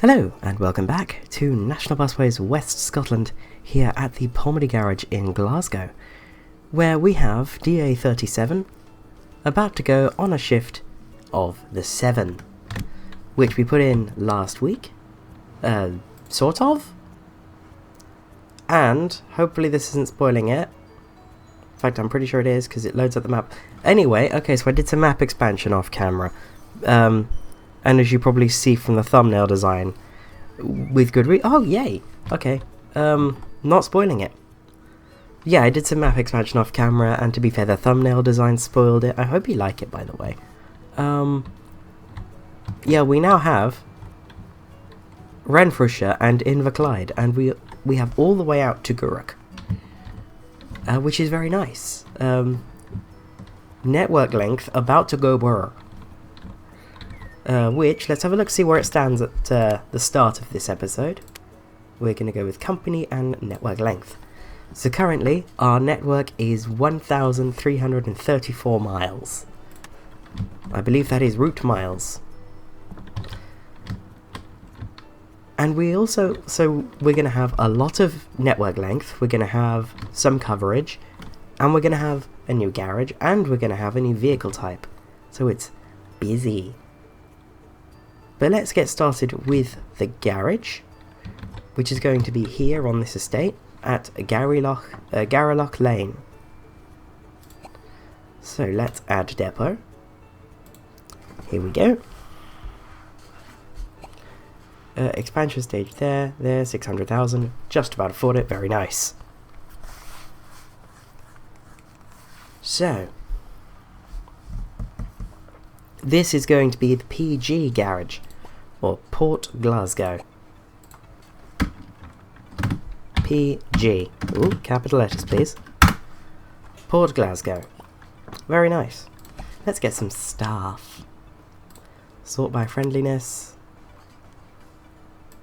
Hello and welcome back to National Busways West Scotland here at the Paisley garage in Glasgow, where we have DA37 about to go on a shift of the 7, which we put in last week, sort of, and hopefully this isn't spoiling it. In fact, I'm pretty sure it is because it loads up the map. Anyway, okay, so I did some map expansion off camera. And as you probably see from the thumbnail design, with good oh, yay! Okay, not spoiling it. Yeah, I did some map expansion off camera, and to be fair, the thumbnail design spoiled it. I hope you like it, by the way. Yeah, we now have Renfrewshire and Inverclyde, and we have all the way out to Greenock, which is very nice. Network length about to go Weir. Which, let's have a look, see where it stands at the start of this episode. We're going to go with company and network length. So currently, our network is 1,334 miles. I believe that is route miles. And we also, so we're going to have a lot of network length, we're going to have some coverage, and we're going to have a new garage, and we're going to have a new vehicle type. So it's busy. But let's get started with the garage, which is going to be here on this estate at Garaloch Lane. So let's add depot. Here we go. Expansion stage there, 600,000, just about afford it, very nice. So, this is going to be the PG garage, or Port Glasgow. PG. Ooh, capital letters please. Port Glasgow. Very nice. Let's get some staff. Sort by friendliness.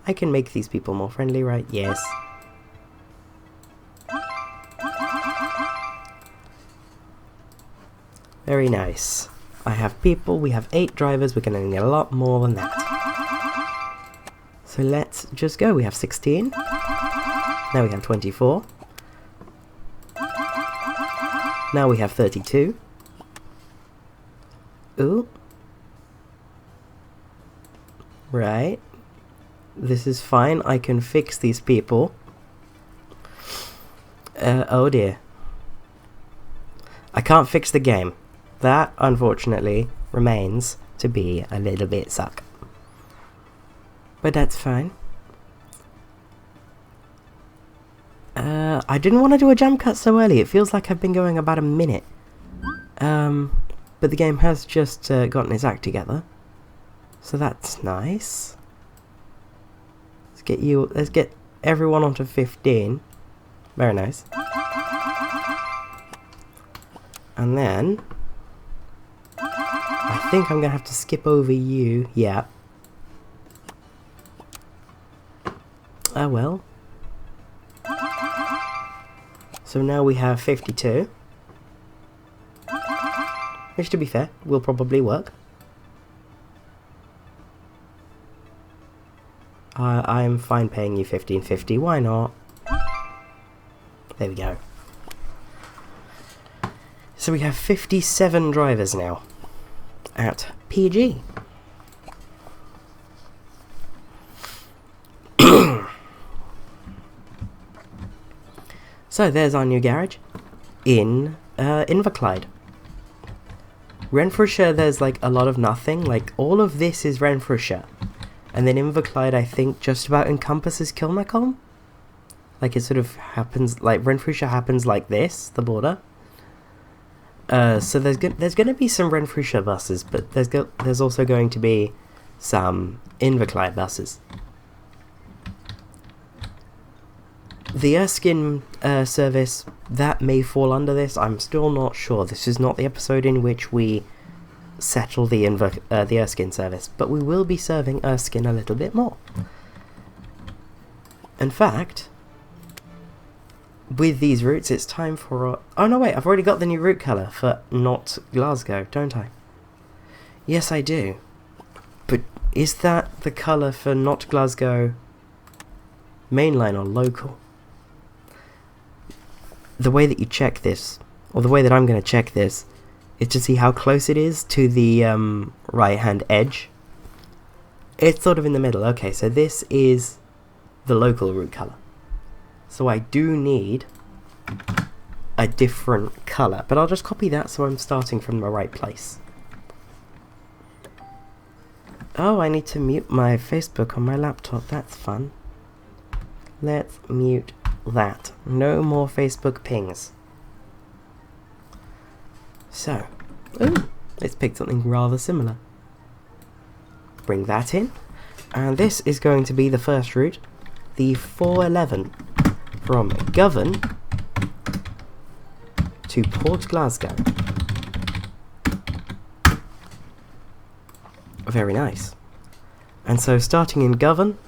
I can make these people more friendly, right? Yes. Very nice. I have people, we have 8 drivers, we're going to need a lot more than that. So let's just go. We have 16. Now we have 24. Now we have 32. Ooh. Right. This is fine, I can fix these people. Oh dear. I can't fix the game. That, unfortunately, remains to be a little bit suck. But that's fine. I didn't want to do a jump cut so early. It feels like I've been going about a minute. But the game has just gotten its act together. So that's nice. Let's get everyone onto 15. Very nice. And then I think I'm going to have to skip over you. Yeah. Oh well. So now we have 52. Which, to be fair, will probably work. I'm fine paying you 15.50. Why not? There we go. So we have 57 drivers now at PG. So there's our new garage in Inverclyde. Renfrewshire, there's like a lot of nothing. Like all of this is Renfrewshire, and then Inverclyde I think just about encompasses Kilmacombe. Like it sort of happens, like Renfrewshire happens like this, the border. So there's going to be some Renfrewshire buses, but there's also going to be some Inverclyde buses. The Erskine service, that may fall under this. I'm still not sure. This is not the episode in which we settle the Erskine service, but we will be serving Erskine a little bit more. In fact, with these routes, it's time for... oh no, wait, I've already got the new route colour for not Glasgow, don't I? Yes, I do. But Is that the colour for not Glasgow mainline or local? The way that you check this, or the way that I'm going to check this, is to see how close it is to the right hand edge. It's sort of in the middle. Okay, so this is the local route colour. So I do need a different colour, but I'll just copy that so I'm starting from the right place. Oh, I need to mute my Facebook on my laptop. That's fun. Let's mute that. No more Facebook pings. So, ooh, let's pick something rather similar. Bring that in. And this is going to be the first route, the 411 from Govan to Port Glasgow. Very nice. And so starting in Govan,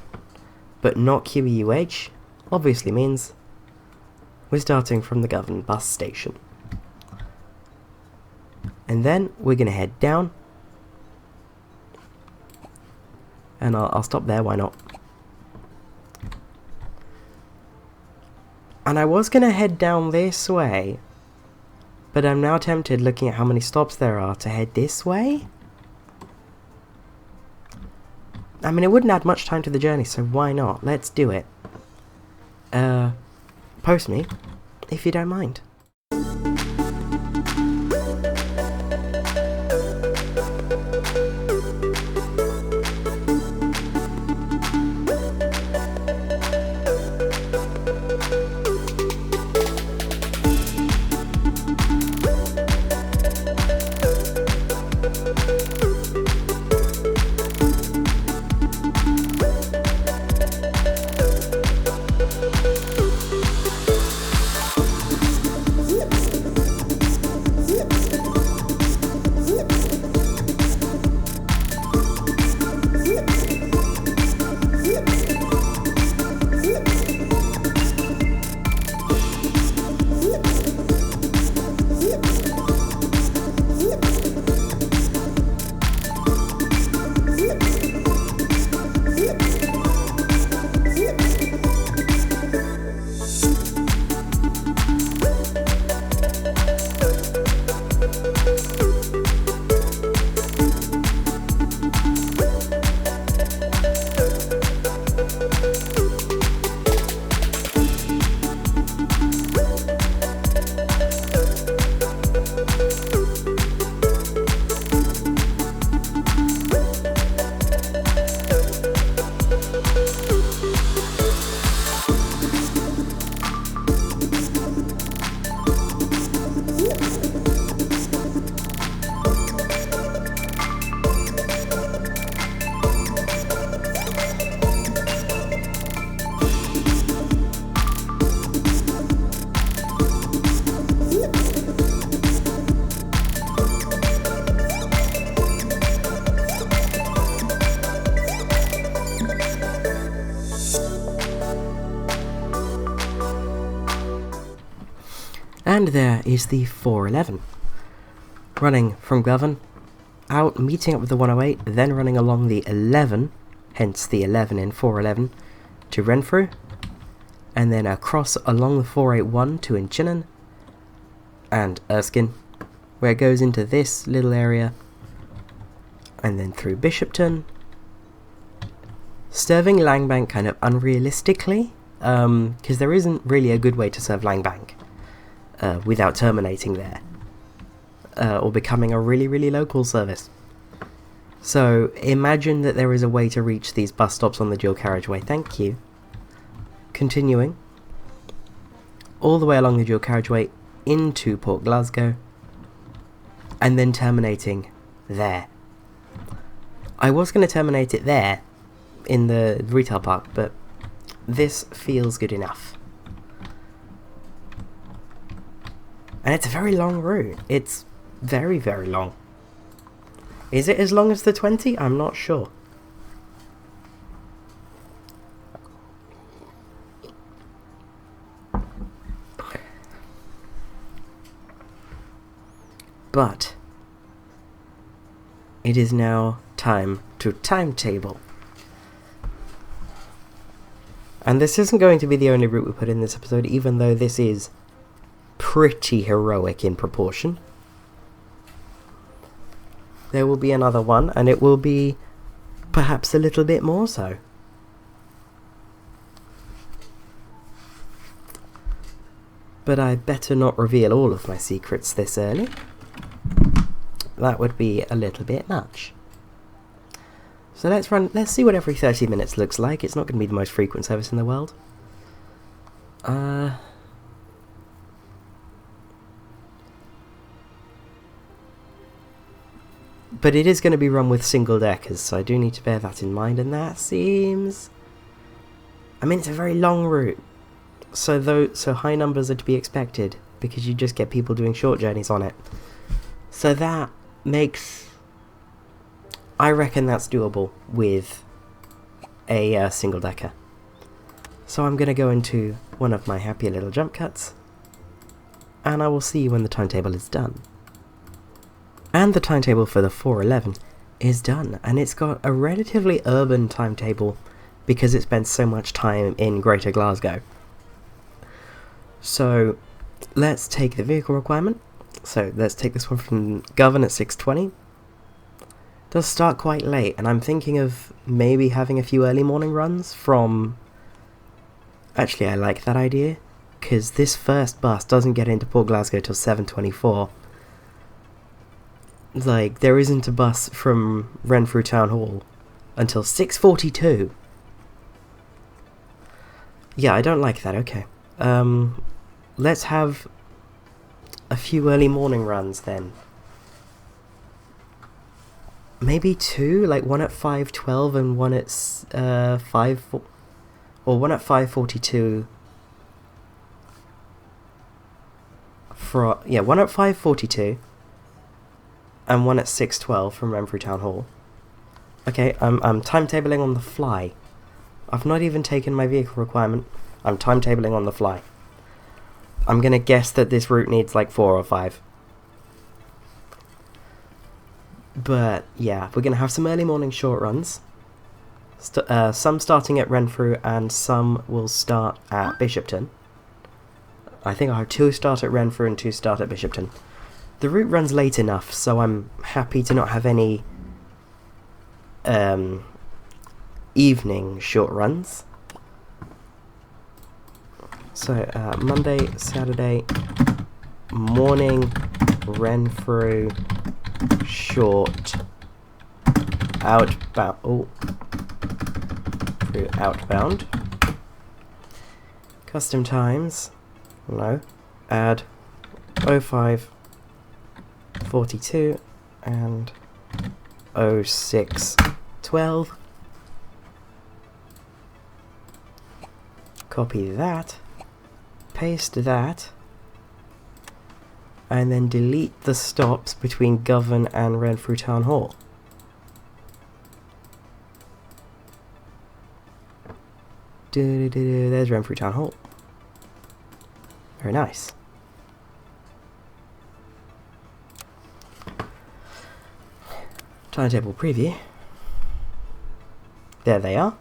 but not QEUH, obviously means we're starting from the Govan bus station. And then we're going to head down. And I'll stop there, why not? And I was going to head down this way, but I'm now tempted, looking at how many stops there are, to head this way. I mean, it wouldn't add much time to the journey, so why not? Let's do it. Post me, if you don't mind. And there is the 411, running from Govan, out, meeting up with the 108, then running along the 11, hence the 11 in 411, to Renfrew, and then across along the 481 to Inchinnan, and Erskine, where it goes into this little area, and then through Bishopton, serving Langbank kind of unrealistically, because there isn't really a good way to serve Langbank without terminating there, or becoming a really, really local service. So imagine that there is a way to reach these bus stops on the dual carriageway. Thank you. Continuing all the way along the dual carriageway into Port Glasgow, and then terminating there. I was going to terminate it there in the retail park, but this feels good enough. And it's a very long route. It's very, very long. Is it as long as the 20? I'm not sure. But it is now time to to timetable. And this isn't going to be the only route we put in this episode, even though this is pretty heroic in proportion. There will be another one, and it will be perhaps a little bit more so. But I better not reveal all of my secrets this early. That would be a little bit much. So let's see what every 30 minutes looks like. It's not going to be the most frequent service in the world. But it is going to be run with single deckers, so I do need to bear that in mind, and that seems... I mean, it's a very long route, so high numbers are to be expected, because you just get people doing short journeys on it. So that makes... I reckon that's doable with a single decker. So I'm going to go into one of my happy little jump cuts, and I will see you when the timetable is done. And the timetable for the 411 is done, and it's got a relatively urban timetable because it spends so much time in Greater Glasgow. So let's take the vehicle requirement. So let's take this one from Govan at 6:20. Does start quite late, and I'm thinking of maybe having a few early morning runs from... Actually, I like that idea, because this first bus doesn't get into Port Glasgow till 7:24. Like, there isn't a bus from Renfrew Town Hall until 6:42. Yeah, I don't like that, okay. Let's have a few early morning runs then. Maybe two, like one at 5:12 and one at 1 at 5:42. One at 5:42 and one at 6:12 from Renfrew Town Hall. Okay, I'm timetabling on the fly. I've not even taken my vehicle requirement. I'm timetabling on the fly. I'm gonna guess that this route needs like 4 or 5. But yeah, we're gonna have some early morning short runs. Some starting at Renfrew and some will start at Bishopton. I think I'll have 2 start at Renfrew and 2 start at Bishopton. The route runs late enough, so I'm happy to not have any evening short runs. So Monday, Saturday, morning, Renfrew, short, outbound. Oh, through outbound. Custom times. No. Add 05:42 and 06:12. Copy that. Paste that. And then delete the stops between Govan and Renfrew Town Hall. There's Renfrew Town Hall. Very nice. Timetable preview. There they are.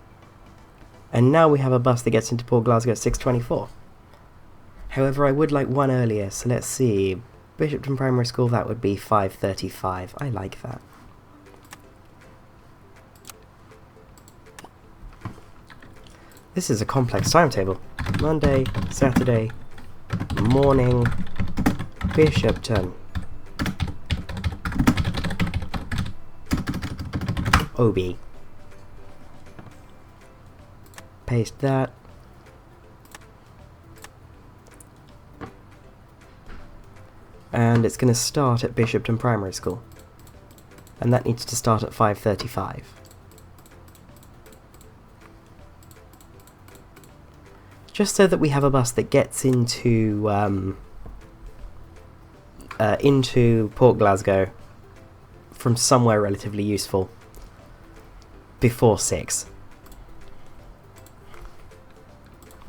And now we have a bus that gets into Port Glasgow at 6:24. However, I would like one earlier, so let's see. Bishopton Primary School, that would be 5:35. I like that. This is a complex timetable. Monday, Saturday, morning, Bishopton. OB. Paste that. And it's going to start at Bishopton Primary School. And that needs to start at 5:35. Just so that we have a bus that gets into Port Glasgow from somewhere relatively useful before 6.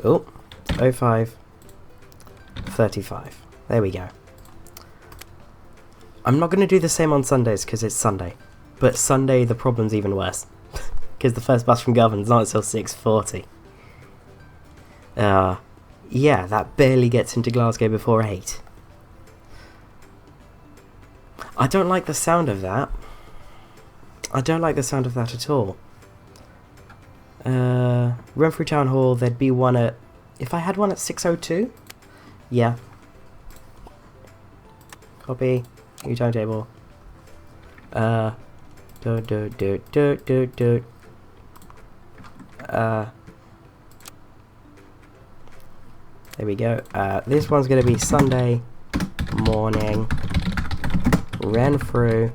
Oh, 05:35. There we go. I'm not going to do the same on Sundays because it's Sunday. But Sunday the problem's even worse. Because the first bus from Govan's not until 6:40. Yeah, that barely gets into Glasgow before 8. I don't like the sound of that. I don't like the sound of that at all. Renfrew Town Hall, there'd be one at... If I had one at 6:02? Yeah. Copy. New timetable. There we go. This one's going to be Sunday morning. Renfrew.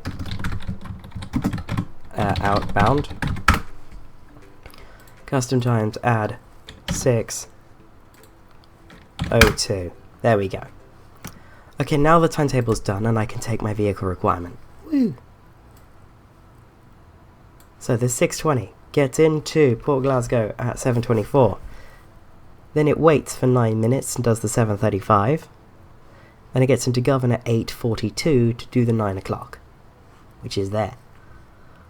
Outbound. Custom times add 6:02. There we go. Okay, now the timetable's done and I can take my vehicle requirement. Woo! So the 6:20 gets into Port Glasgow at 7:24. Then it waits for 9 minutes and does the 7:35. Then it gets into Govan at 8:42 to do the 9 o'clock, which is there.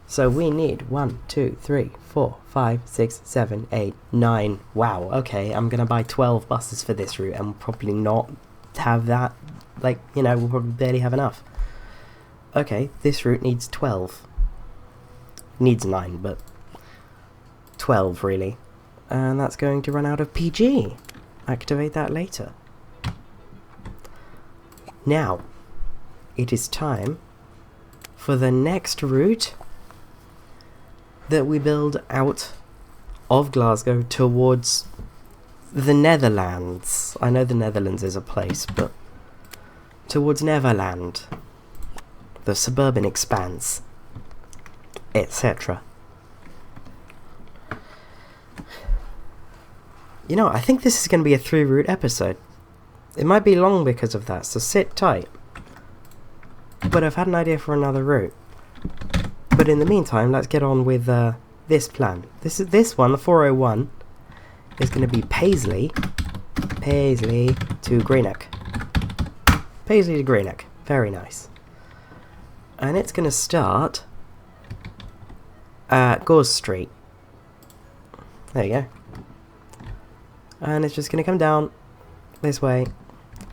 So we need 1, 2, 3, 4, 5, 6, 7, 8, 9. Wow, okay, I'm gonna buy 12 buses for this route and we'll probably not have that. Like, you know, we'll probably barely have enough. Okay, this route needs 12. Needs 9, but 12 really. And that's going to run out of PG. Activate that later. Now, it is time for the next route that we build out of Glasgow towards the Netherlands. I know the Netherlands is a place, but towards Neverland, the suburban expanse, etc. You know, I think this is going to be a 3-route episode. It might be long because of that, so sit tight. But I've had an idea for another route. But in the meantime, let's get on with this plan. This one, the 401, is going to be Paisley to Greenock. Paisley to Greenock. Very nice. And it's going to start at Gause Street. There you go. And it's just going to come down this way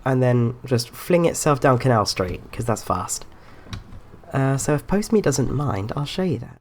and then just fling itself down Canal Street, because that's fast. So if PostMe doesn't mind, I'll show you that.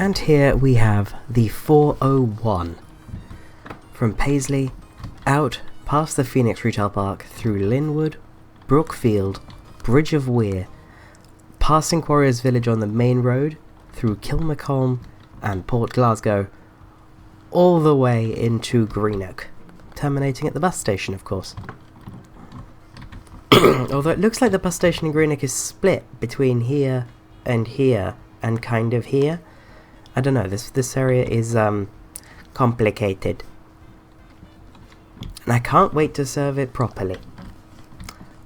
And here we have the 401 from Paisley out past the Phoenix Retail Park through Linwood, Brookfield, Bridge of Weir, passing Quarriers Village on the main road, through Kilmacolm and Port Glasgow, all the way into Greenock, terminating at the bus station, of course. Although it looks like the bus station in Greenock is split between here and kind of here. I don't know, this area is complicated. And I can't wait to serve it properly.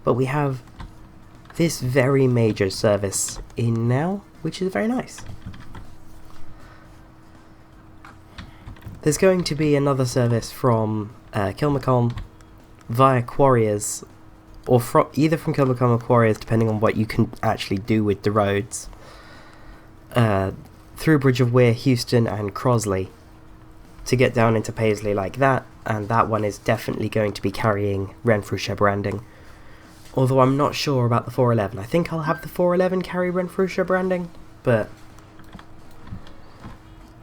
But we have this very major service in now, which is very nice. There's going to be another service from Kilmacombe via Quarriers, or either from Kilmacombe or Quarriers, depending on what you can actually do with the roads, through Bridge of Weir, Houston and Crosley, to get down into Paisley like that, and that one is definitely going to be carrying Renfrewshire branding. Although I'm not sure about the 411. I think I'll have the 411 carry Renfrewshire branding, but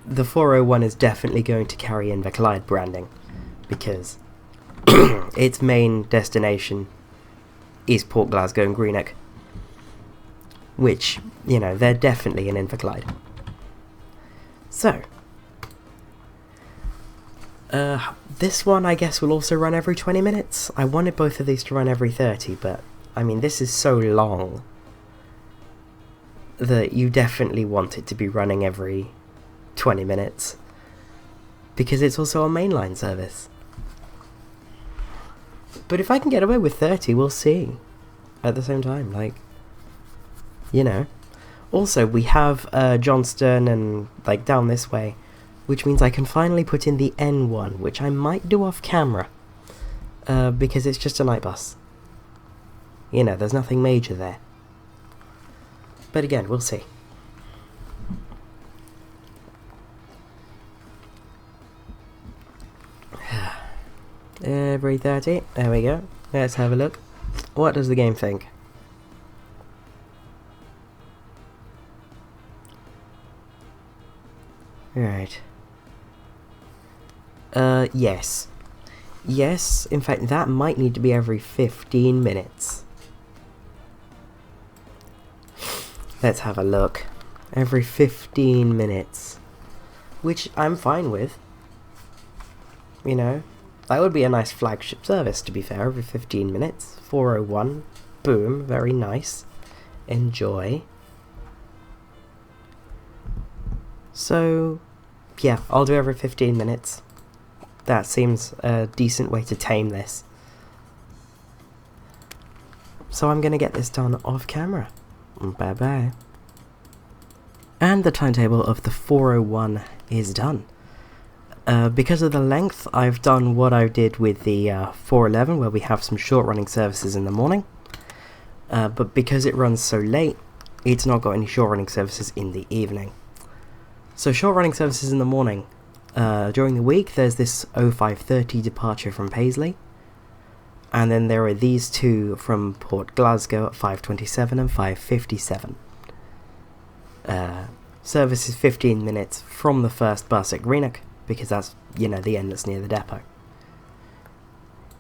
the 401 is definitely going to carry Inverclyde branding, because its main destination is Port Glasgow and Greenock, which, you know, they're definitely in Inverclyde. So, this one I guess will also run every 20 minutes. I wanted both of these to run every 30, but I mean, this is so long that you definitely want it to be running every 20 minutes, because it's also a mainline service. But if I can get away with 30, we'll see. At the same time, like, you know. Also, we have Johnston and, like, down this way, which means I can finally put in the N1, which I might do off camera, because it's just a night bus. You know, there's nothing major there. But again, we'll see. Every 30, there we go. Let's have a look. What does the game think? Right. Yes. Yes, in fact, that might need to be every 15 minutes. Let's have a look. Every 15 minutes. Which I'm fine with. You know, that would be a nice flagship service, to be fair, every 15 minutes. 401. Boom, very nice. Enjoy. So, yeah, I'll do every 15 minutes. That seems a decent way to tame this. So I'm going to get this done off camera. Bye bye. And the timetable of the 401 is done. Because of the length, I've done what I did with the 411, where we have some short running services in the morning. But because it runs so late, it's not got any short running services in the evening. So short running services in the morning. During the week, there's this 0530 departure from Paisley. And then there are these two from Port Glasgow at 5:27 and 5:57. Service is 15 minutes from the first bus at Greenock, because that's, you know, the end that's near the depot.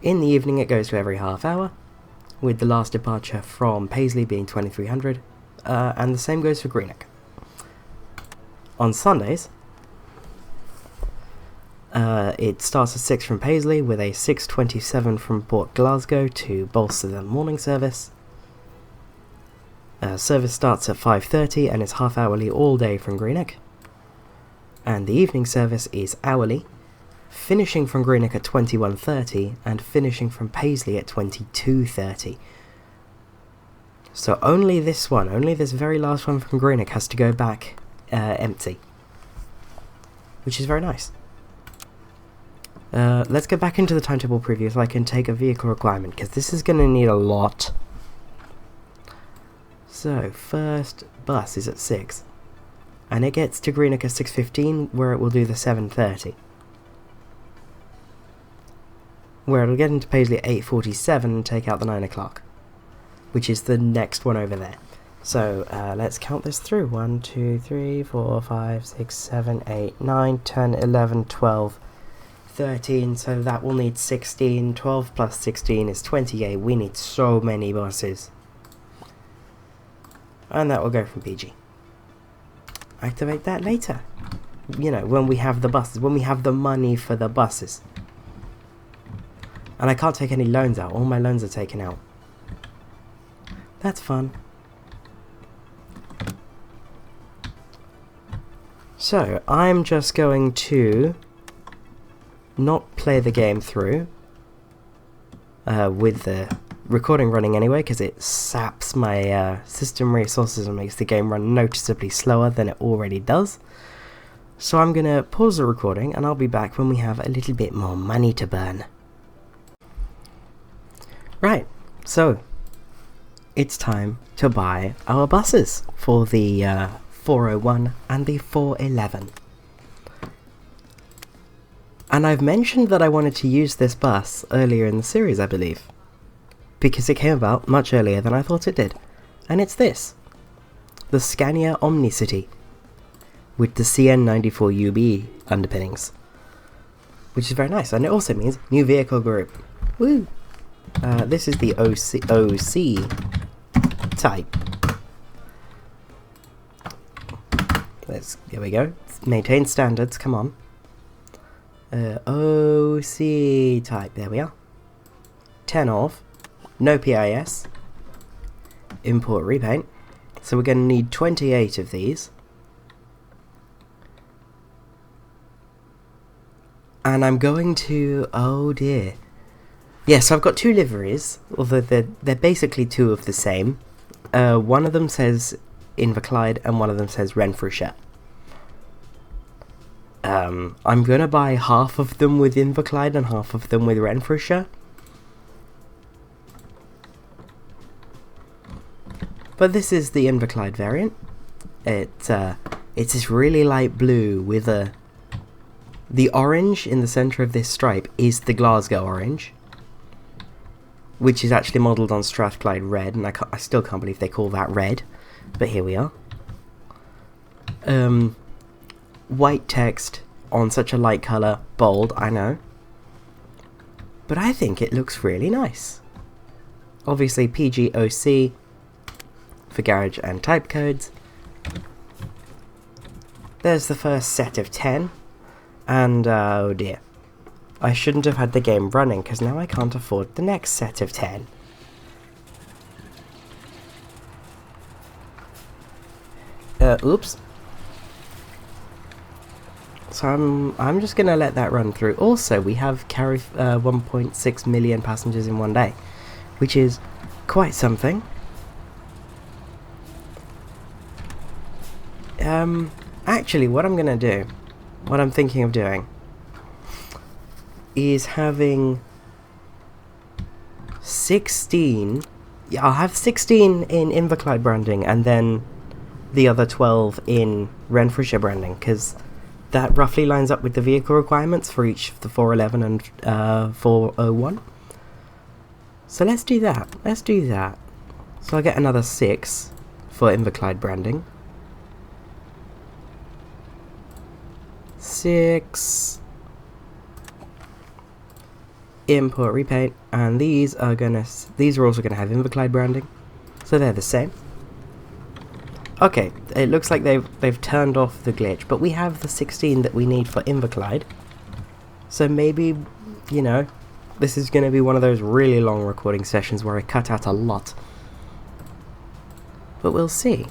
In the evening it goes to every half hour, with the last departure from Paisley being 2300, and the same goes for Greenock. On Sundays, it starts at 6 from Paisley, with a 6:27 from Port Glasgow to bolster the morning service. Service starts at 5:30 and is half-hourly all day from Greenock. And the evening service is hourly, finishing from Greenock at 21:30 and finishing from Paisley at 22:30. So only this one, only this very last one from Greenock has to go back empty, which is very nice. Let's go back into the timetable preview so I can take a vehicle requirement, because this is going to need a lot. So, first bus is at 6, and it gets to Greenock at 6:15, where it will do the 7:30. Where it'll get into Paisley at 8:47 and take out the 9 o'clock, which is the next one over there. So, let's count this through. 1, 2, 3, 4, 5, 6, 7, 8, 9, 10, 11, 12, 13, so that will need 16. 12 plus 16 is 28. We need so many buses. And that will go from PG. Activate that later. you know, when we have the buses, when we have the money for the buses. And I can't take any loans out. All my loans are taken out. That's fun. So, I'm just going to not play the game through with the recording running anyway, because it saps my system resources and makes the game run noticeably slower than it already does. So I'm going to pause the recording, and I'll be back when we have a little bit more money to burn. Right, so it's time to buy our buses for the 401 and the 411. And I've mentioned that I wanted to use this bus earlier in the series, I believe, because it came about much earlier than I thought it did. And it's this, the Scania OmniCity, with the CN94UB underpinnings, which is very nice, and it also means new vehicle group. Woo! This is the OC type. Here we go. Maintain standards, come on. OC type, there we are. 10 off. No PIS. Import repaint. So we're going to need 28 of these. And I'm going to... oh dear. Yeah, so I've got two liveries, although they're basically two of the same. One of them says Inverclyde and one of them says Renfrewshire. I'm going to buy half of them with Inverclyde and half of them with Renfrewshire. But this is the Inverclyde variant. It's this really light blue with the orange in the centre of this stripe is the Glasgow orange, which is actually modelled on Strathclyde Red, and I still can't believe they call that red, but here we are. White text on such a light colour, bold, I know, but I think it looks really nice. Obviously PGOC for garage and type codes. There's the first set of 10, and oh dear, I shouldn't have had the game running, because now I can't afford the next set of 10. Oops. So I'm just gonna let that run through. Also, we have carry 1.6 million passengers in one day, which is quite something. Actually, what I'm gonna do, what I'm thinking of doing, is having 16. Yeah, I'll have 16 in Inverclyde branding, and then the other 12 in Renfrewshire branding, because that roughly lines up with the vehicle requirements for each of the 411 and 401. So let's do that. Let's do that. So I'll get another 6 for Inverclyde branding. 6. Import repaint, and these are also gonna have Inverclyde branding, so they're the same. Okay, it looks like they've turned off the glitch, but we have the 16 that we need for Inverclyde. So maybe, you know, this is going to be one of those really long recording sessions where I cut out a lot. But we'll see.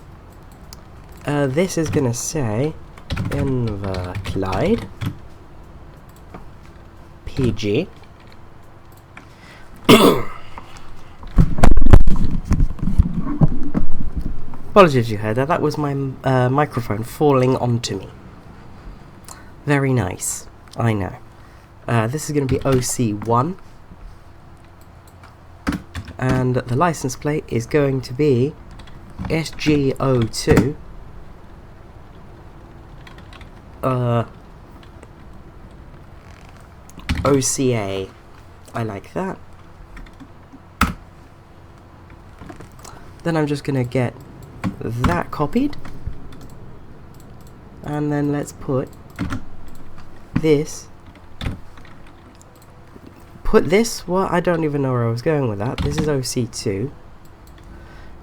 This is going to say Inverclyde PG. Apologies you heard that. That was my microphone falling onto me. Very nice. I know. This is going to be OC1. And the license plate is going to be SG02. OCA. I like that. Then I'm just going to get that copied, and then let's put this, well, I don't even know where I was going with that. This is OC2.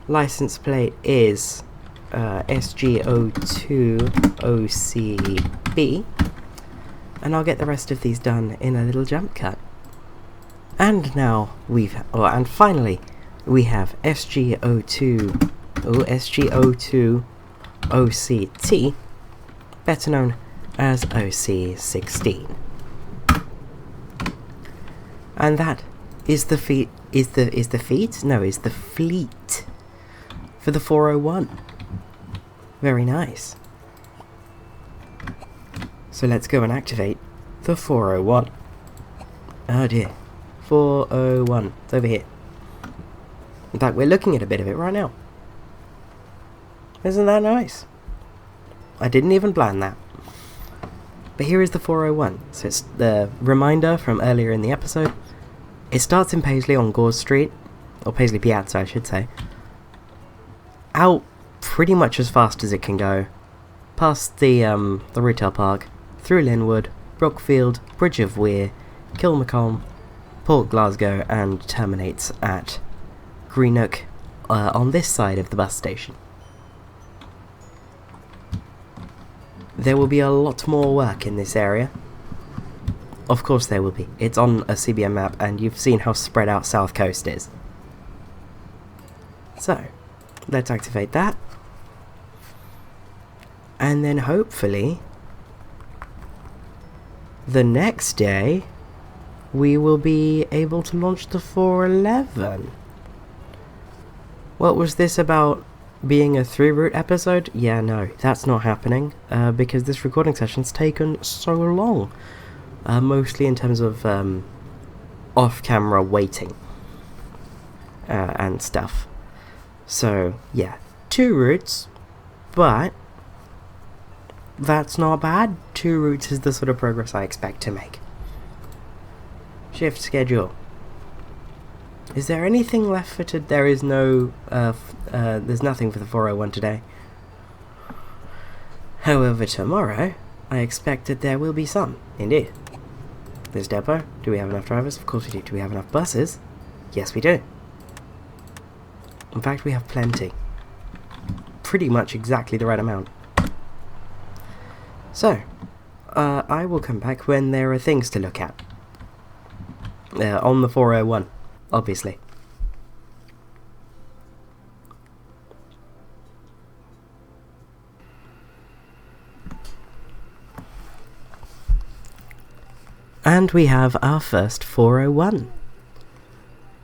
License plate is SG02OCB, and I'll get the rest of these done in a little jump cut. And now and finally we have SG02OCT, better known as OC16, and that is the fleet for the 401. Very nice. So let's go and activate the 401. Oh dear. 401. It's over here. In fact, we're looking at a bit of it right now. Isn't that nice? I didn't even plan that. But here is the 401. So it's the reminder from earlier in the episode. It starts in Paisley on Gore Street, or Paisley Piazza I should say, out pretty much as fast as it can go, past the retail park, through Linwood, Brookfield, Bridge of Weir, Kilmacombe, Port Glasgow, and terminates at Greenock on this side of the bus station. There will be a lot more work in this area. Of course there will be. It's on a CBM map and you've seen how spread out South Coast is. So, let's activate that. And then hopefully, the next day, we will be able to launch the 411. What was this about being a through-route episode? Yeah, no, that's not happening, because this recording session's taken so long. Mostly in terms of off-camera waiting and stuff. So, yeah, 2 routes, but that's not bad. 2 routes is the sort of progress I expect to make. Shift schedule. Is there anything left for today? There is no, there's nothing for the 401 today. However, tomorrow, I expect that there will be some, indeed. This depot, do we have enough drivers? Of course we do. Do we have enough buses? Yes, we do. In fact, we have plenty. Pretty much exactly the right amount. So, I will come back when there are things to look at. On the 401, obviously. And we have our first 401.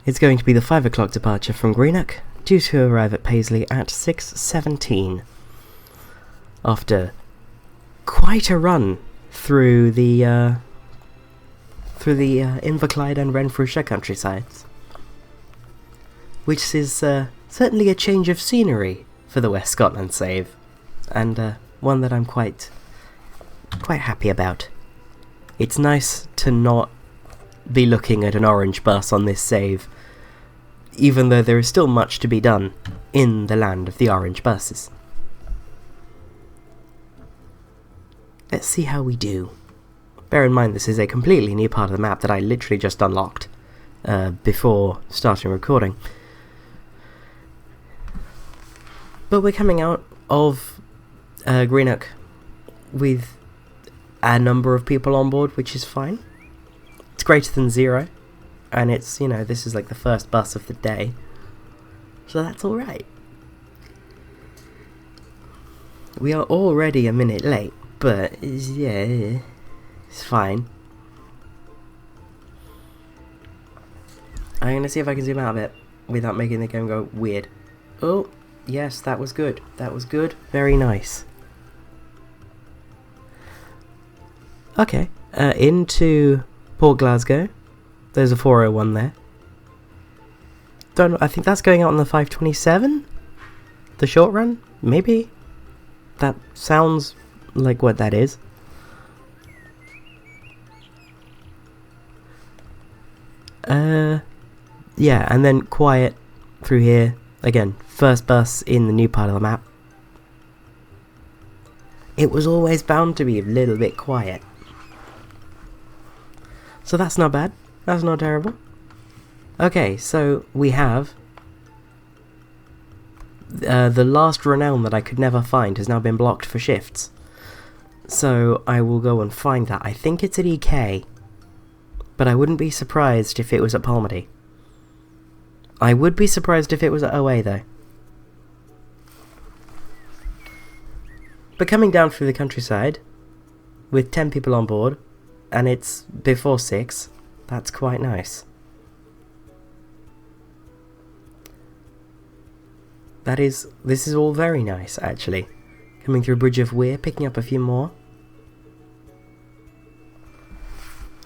It's going to be the 5 o'clock departure from Greenock, due to arrive at Paisley at 6:17. After quite a run through the Inverclyde and Renfrewshire countrysides, which is certainly a change of scenery for the West Scotland save, and one that I'm quite happy about. It's nice to not be looking at an orange bus on this save, even though there is still much to be done in the land of the orange buses. Let's see how we do. Bear in mind this is a completely new part of the map that I literally just unlocked before starting recording. But we're coming out of Greenock with a number of people on board, which is fine. It's greater than 0, and it's, you know, this is like the first bus of the day, so that's alright. We are already a minute late, but yeah, it's fine. I'm gonna see if I can zoom out a bit without making the game go weird. Oh, yes, that was good. That was good. Very nice. Okay, into Port Glasgow. There's a 401 there. I think that's going out on the 527? The short run? Maybe? That sounds like what that is. Yeah, and then quiet through here. Again, first bus in the new part of the map. It was always bound to be a little bit quiet. So that's not bad. That's not terrible. Okay, so we have the last renown that I could never find has now been blocked for shifts. So I will go and find that. I think it's at EK, but I wouldn't be surprised if it was at Palmedy. I would be surprised if it was at OA though. But coming down through the countryside, with 10 people on board, and it's before 6, that's quite nice. This is all very nice, actually. Coming through Bridge of Weir, picking up a few more.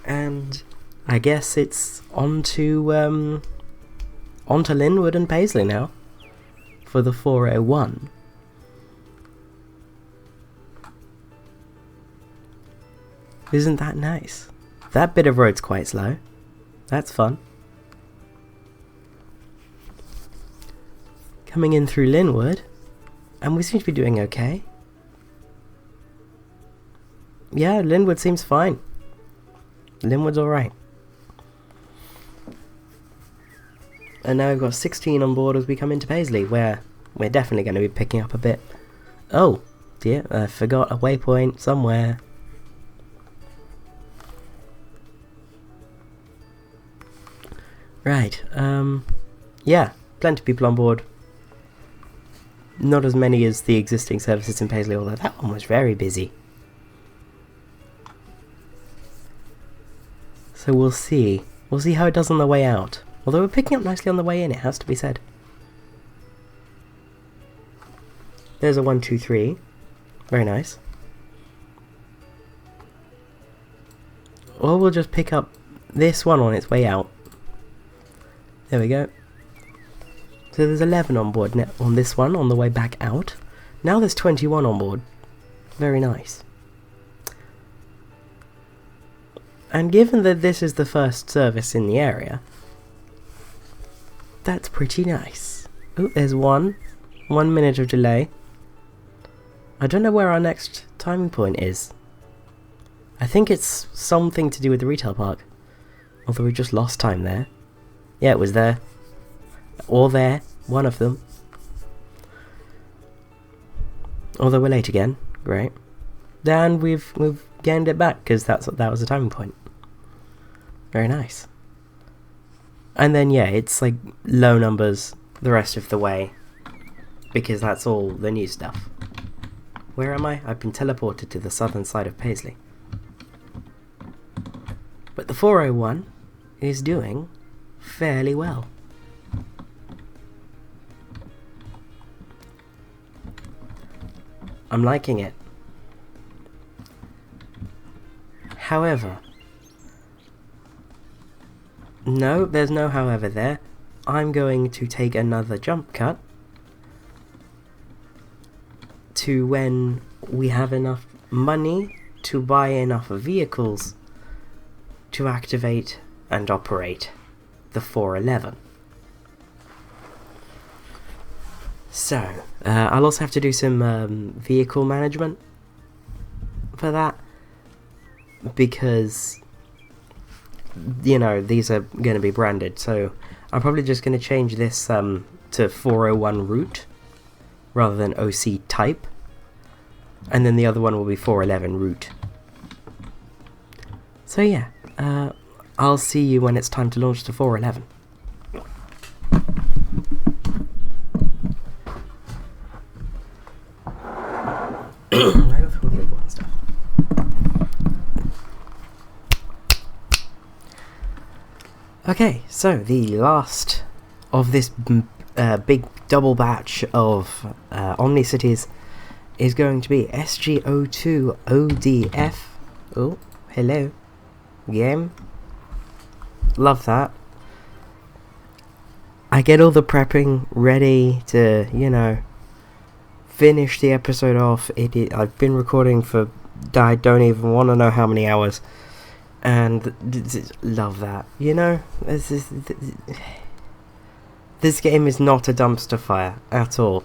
And I guess it's on to Linwood and Paisley now, for the 401. Isn't that nice? That bit of road's quite slow. That's fun. Coming in through Linwood, and we seem to be doing okay. Yeah, Linwood seems fine. Linwood's alright. And now we've got 16 on board as we come into Paisley, where we're definitely going to be picking up a bit. Oh, dear, I forgot a waypoint somewhere. Right, yeah, plenty of people on board. Not as many as the existing services in Paisley, although that one was very busy. So we'll see. We'll see how it does on the way out. Although we're picking up nicely on the way in, it has to be said. There's a 1, 2, 3. Very nice. Or we'll just pick up this one on its way out. There we go. So there's 11 on board on this one on the way back out. Now there's 21 on board. Very nice. And given that this is the first service in the area, that's pretty nice. Oh, there's 1 minute of delay. I don't know where our next timing point is. I think it's something to do with the retail park. Although we just lost time there. Yeah, it was there. Or there. One of them. Although we're late again. Great. And we've gained it back, because that was the timing point. Very nice. And then, yeah, it's like low numbers the rest of the way. Because that's all the new stuff. Where am I? I've been teleported to the southern side of Paisley. But the 401 is doing fairly well. I'm liking it. However, no, there's no however there. I'm going to take another jump cut to when we have enough money to buy enough vehicles to activate and operate the 411. So, I'll also have to do some vehicle management for that, because, you know, these are going to be branded, so I'm probably just going to change this to 401 route rather than OC type, and then the other one will be 411 route. So yeah, I'll see you when it's time to launch the 411. I go through all the important stuff. Okay, so the last of this big double batch of OmniCities is going to be SG02ODF. Oh, hello. Game. Love that. I get all the prepping ready to, you know, finish the episode off. I've been recording for, I don't even want to know how many hours, and love that. You know, this game is not a dumpster fire at all.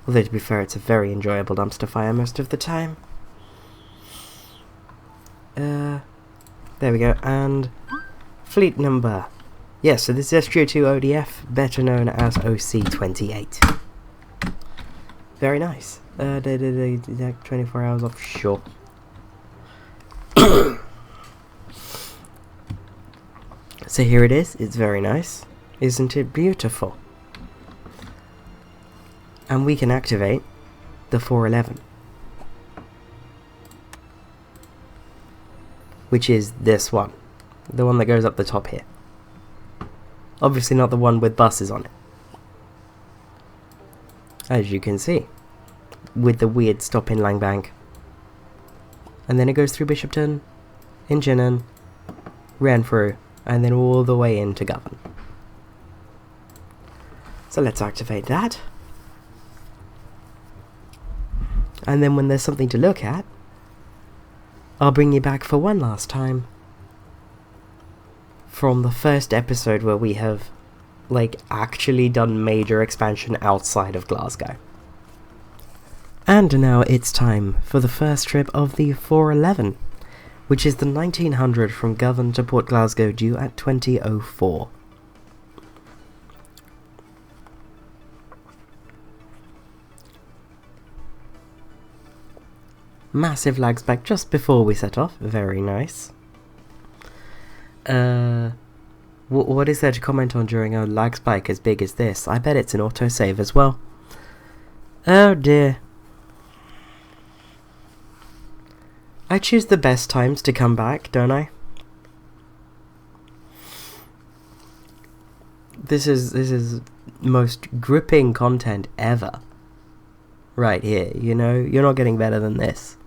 Although, to be fair, it's a very enjoyable dumpster fire most of the time. There we go, and fleet number. Yeah, so this is SG02ODF, better known as OC28. Very nice. 24 hours off, sure. So here it is. It's very nice. Isn't it beautiful? And we can activate the 411. Which is this one. The one that goes up the top here. Obviously not the one with buses on it. As you can see. With the weird stop in Langbank. And then it goes through Bishopton, Inchinnan, Renfrew, and then all the way into Govan. So let's activate that. And then when there's something to look at, I'll bring you back for one last time. From the first episode where we have, like, actually done major expansion outside of Glasgow. And now it's time for the first trip of the 411, which is the 1900 from Govan to Port Glasgow due at 2004. Massive lag spike just before we set off, very nice. What is there to comment on during a lag spike as big as this? I bet it's an autosave as well. Oh dear. I choose the best times to come back, don't I? This is most gripping content ever. Right here, you know, you're not getting better than this.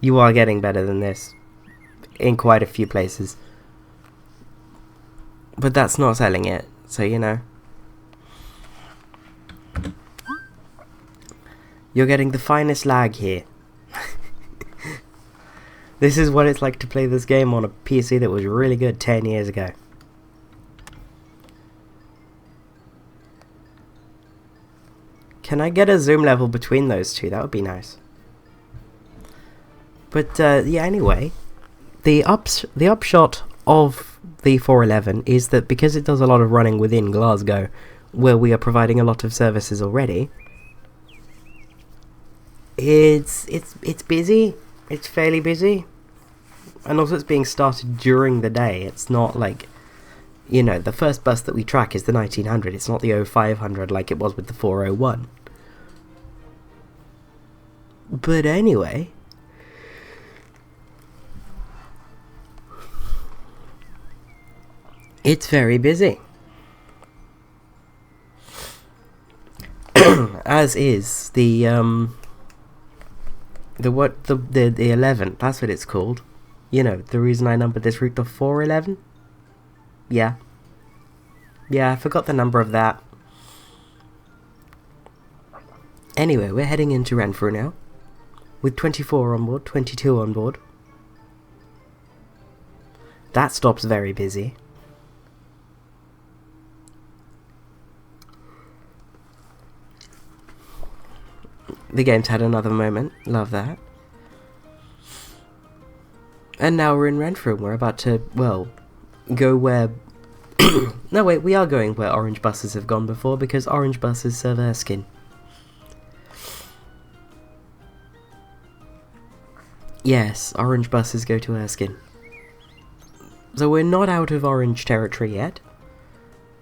You are getting better than this in quite a few places. But that's not selling it, so you know. You're getting the finest lag here. This is what it's like to play this game on a PC that was really good 10 years ago. Can I get a zoom level between those two? That would be nice. But yeah, anyway, the upshot of the 411 is that because it does a lot of running within Glasgow, where we are providing a lot of services already, it's busy. It's fairly busy, and also it's being started during the day. It's not like, you know, the first bus that we track is the 1900. It's not the 0500 like it was with the 401. But anyway, it's very busy. As is the 11, that's what it's called. You know, the reason I numbered this route the 411? Yeah. Yeah, I forgot the number of that. Anyway, we're heading into Renfrew now. With 24 on board, 22 on board. That stop's very busy. The game's had another moment. Love that. And now we're in Renfrew. We're about to, well, go where... No, wait, we are going where orange buses have gone before, because orange buses serve Erskine. Yes, orange buses go to Erskine. So we're not out of orange territory yet.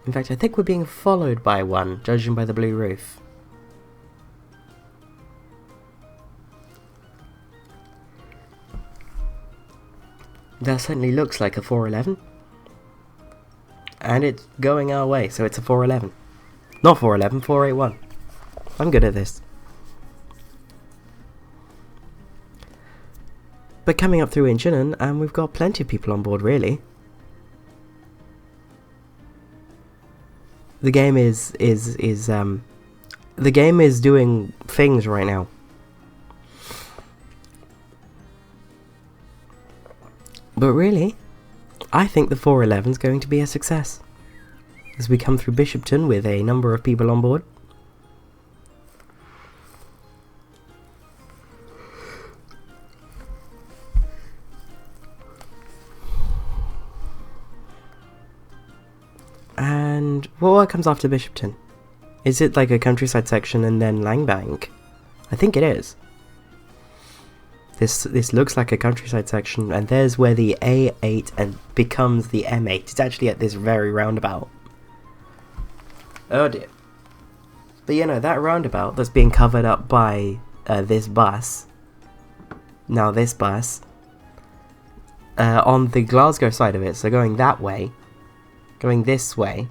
In fact, I think we're being followed by one, judging by the blue roof. That certainly looks like a 411. And it's going our way, so it's a 411. Not 411, 481. I'm good at this. But coming up through Inchinnan, and we've got plenty of people on board, really. The game is doing things right now. But really, I think the 411 is going to be a success. As we come through Bishopton with a number of people on board. And what comes after Bishopton? Is it like a countryside section and then Langbank? I think it is. This looks like a countryside section, and there's where the A8 and becomes the M8. It's actually at this very roundabout. Oh dear. But you know, that roundabout that's being covered up by this bus. Now this bus. On the Glasgow side of it, so going that way. Going this way.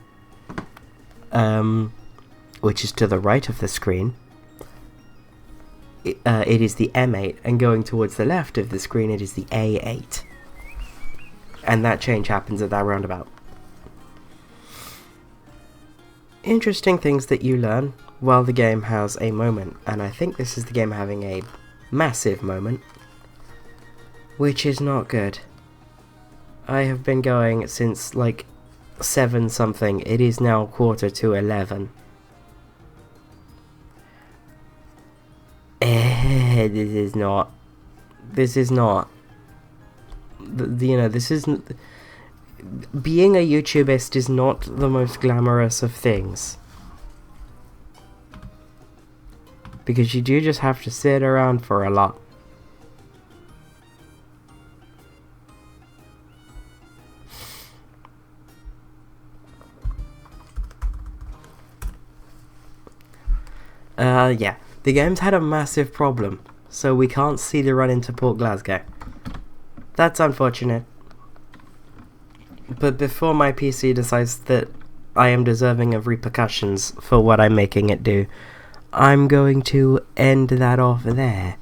Which is to the right of the screen. It is the M8, and going towards the left of the screen it is the A8. And that change happens at that roundabout. Interesting things that you learn while the game has a moment, and I think this is the game having a massive moment, which is not good. I have been going since like 7 something, it is now 11:15. This is not, you know, this isn't, being a YouTubist is not the most glamorous of things. Because you do just have to sit around for a lot. Yeah. The game's had a massive problem, so we can't see the run into Port Glasgow. That's unfortunate. But before my PC decides that I am deserving of repercussions for what I'm making it do, I'm going to end that off there.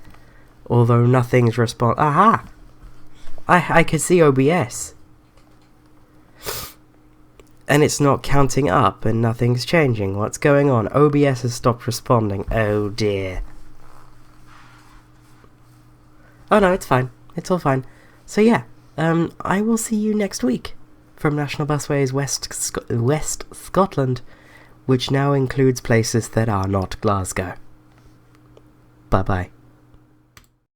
Although nothing's Aha! I can see OBS. And it's not counting up, and nothing's changing. What's going on? OBS has stopped responding. Oh dear. Oh no, it's fine. It's all fine. So yeah, I will see you next week from National Busways West Scotland, which now includes places that are not Glasgow. Bye bye.